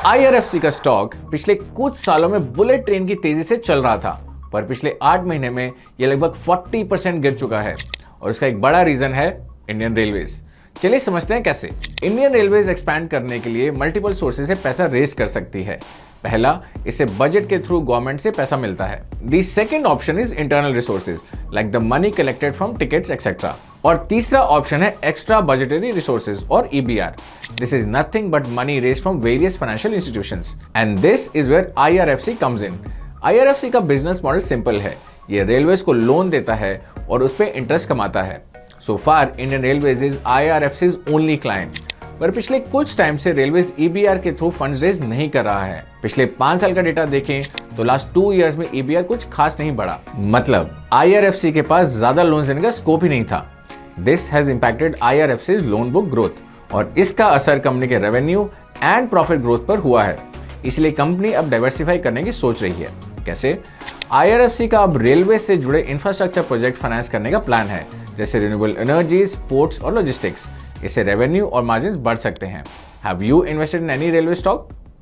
IRFC का stock पिछले कुछ सालों में बुलेट ट्रेन की तेजी से चल रहा था, पर पिछले 8 महीने में यह लगभग 40% गिर चुका है और इसका एक बड़ा रीजन है इंडियन रेलवेज। चलिए समझते हैं कैसे। इंडियन रेलवेज एक्सपैंड करने के लिए मल्टीपल सोर्सेज से पैसा रेज कर सकती है। पहला, इसे बजट के थ्रू गवर्नमेंट से पैसा मिलता है। The second option is internal resources like the money collected from tickets etcetera. और तीसरा ऑप्शन है एक्स्ट्रा बजटरी रिसोर्सेज और EBR. This is nothing but money raise from various financial institutions and this is where IRFC comes in. IRFC का business model simple है। ये railways को loan देता है और उस पर इंटरेस्ट कमाता है। So far, Indian Railways is IRFC's only client. पर पिछले कुछ टाइम से रेलवेज ईबीआर के थ्रू फंड्स रेज नहीं कर रहा है। पिछले 5 साल का डेटा देखें तो लास्ट 2 इयर्स में ईबीआर कुछ खास नहीं बढ़ा। मतलब आईआरएफसी के पास ज्यादा लोन देने का स्कोप ही नहीं था। This has impacted IRFC's loan book growth और इसका असर कंपनी के रेवेन्यू एंड प्रॉफिट ग्रोथ पर हुआ है। इसलिए कंपनी अब डाइवर्सिफाई करने की सोच रही है। कैसे? आईआरएफसी का अब रेलवे से जुड़े इंफ्रास्ट्रक्चर प्रोजेक्ट फाइनेंस करने का प्लान है, जैसे रिन्यूएबल एनर्जीज, पोर्ट्स और लॉजिस्टिक्स। इससे रेवेन्यू और मार्जिन्स बढ़ सकते हैं। Have you invested in any railway stock?